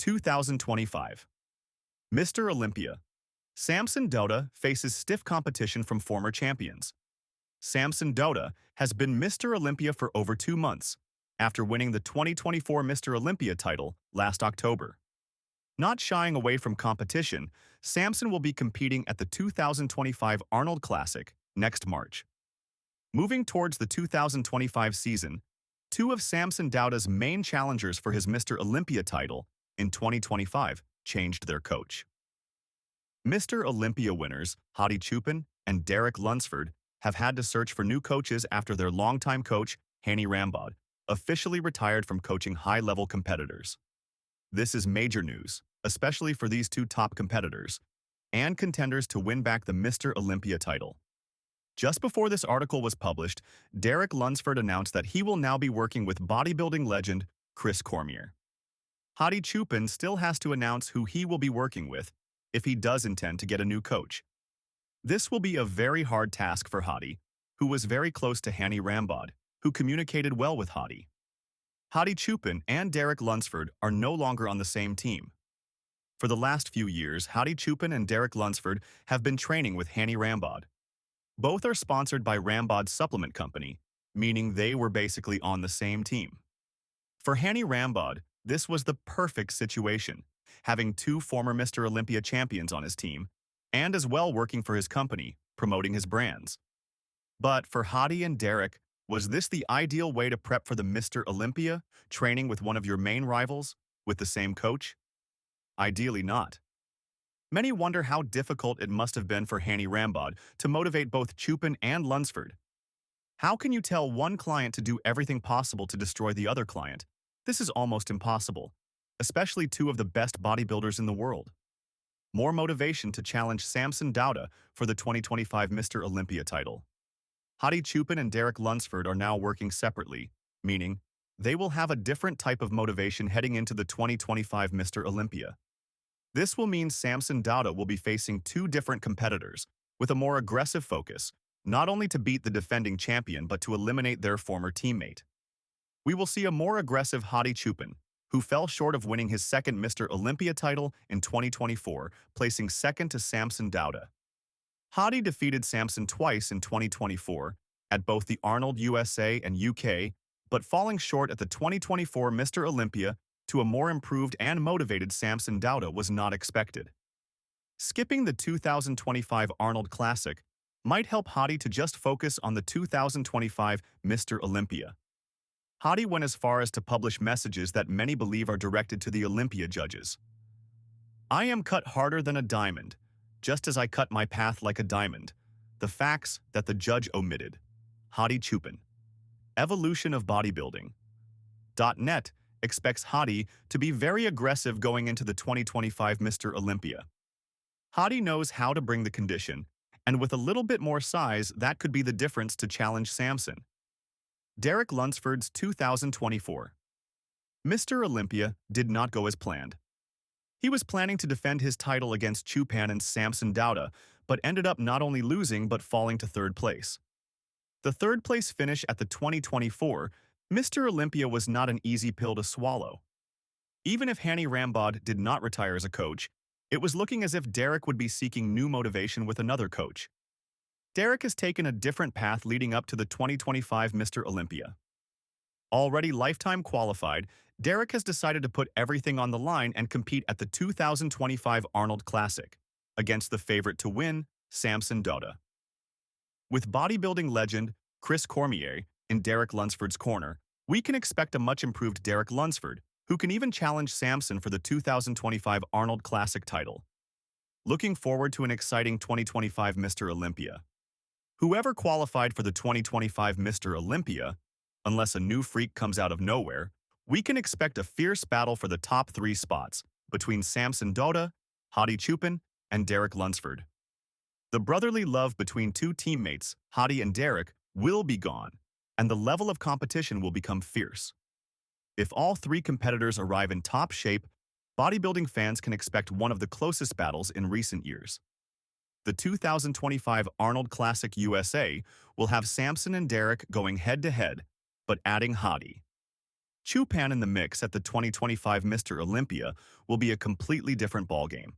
2025 Mr. Olympia. Samson Dauda faces stiff competition from former champions. Samson Dauda has been Mr. Olympia for over 2 months, after winning the 2024 Mr. Olympia title last October. Not shying away from competition, Samson will be competing at the 2025 Arnold Classic next March. Moving towards the 2025 season, 2 of Samson Dauda's main challengers for his Mr. Olympia title in 2025 changed their coach. Mr. Olympia winners Hadi Choopan and Derek Lunsford have had to search for new coaches after their longtime coach, Hani Rambod, officially retired from coaching high-level competitors. This is major news, especially for these 2 top competitors and contenders to win back the Mr. Olympia title. Just before this article was published, Derek Lunsford announced that he will now be working with bodybuilding legend Chris Cormier. Hadi Choopan still has to announce who he will be working with if he does intend to get a new coach. This will be a very hard task for Hadi, who was very close to Hani Rambod, who communicated well with Hadi. Hadi Choopan and Derek Lunsford are no longer on the same team. For the last few years, Hadi Choopan and Derek Lunsford have been training with Hani Rambod. Both are sponsored by Rambod's supplement company, meaning they were basically on the same team. For Hani Rambod, this was the perfect situation, having 2 former Mr. Olympia champions on his team, and as well working for his company, promoting his brands. But for Hadi and Derek, was this the ideal way to prep for the Mr. Olympia, training with one of your main rivals, with the same coach? Ideally not. Many wonder how difficult it must have been for Hani Rambod to motivate both Choopan and Lunsford. How can you tell one client to do everything possible to destroy the other client? This is almost impossible, especially 2 of the best bodybuilders in the world. More motivation to challenge Samson Dauda for the 2025 Mr. Olympia title. Hadi Choopan and Derek Lunsford are now working separately, meaning they will have a different type of motivation heading into the 2025 Mr. Olympia. This will mean Samson Dauda will be facing 2 different competitors with a more aggressive focus, not only to beat the defending champion but to eliminate their former teammate. We will see a more aggressive Hadi Choopan, who fell short of winning his second Mr. Olympia title in 2024, placing second to Samson Dauda. Hadi defeated Samson twice in 2024, at both the Arnold USA and UK, but falling short at the 2024 Mr. Olympia to a more improved and motivated Samson Dauda was not expected. Skipping the 2025 Arnold Classic might help Hadi to just focus on the 2025 Mr. Olympia. Hadi went as far as to publish messages that many believe are directed to the Olympia judges. "I am cut harder than a diamond, just as I cut my path like a diamond. The facts that the judge omitted." Hadi Choopan. Evolution of bodybuilding. .net expects Hadi to be very aggressive going into the 2025 Mr. Olympia. Hadi knows how to bring the condition, and with a little bit more size, that could be the difference to challenge Samson. Derek Lunsford's 2024 Mr. Olympia did not go as planned. He was planning to defend his title against Choopan and Samson Dauda, but ended up not only losing but falling to 3rd place. The 3rd place finish at the 2024 Mr. Olympia was not an easy pill to swallow. Even if Hani Rambod did not retire as a coach, it was looking as if Derek would be seeking new motivation with another coach. Derek has taken a different path leading up to the 2025 Mr. Olympia. Already lifetime qualified, Derek has decided to put everything on the line and compete at the 2025 Arnold Classic against the favorite to win, Samson Dauda. With bodybuilding legend Chris Cormier in Derek Lunsford's corner, we can expect a much improved Derek Lunsford, who can even challenge Samson for the 2025 Arnold Classic title. Looking forward to an exciting 2025 Mr. Olympia. Whoever qualified for the 2025 Mr. Olympia, unless a new freak comes out of nowhere, we can expect a fierce battle for the top 3 spots between Samson Dauda, Hadi Choopan, and Derek Lunsford. The brotherly love between 2 teammates, Hadi and Derek, will be gone, and the level of competition will become fierce. If all 3 competitors arrive in top shape, bodybuilding fans can expect one of the closest battles in recent years. The 2025 Arnold Classic USA will have Samson and Derek going head-to-head, but adding Hadi. Choopan in the mix at the 2025 Mr. Olympia will be a completely different ballgame.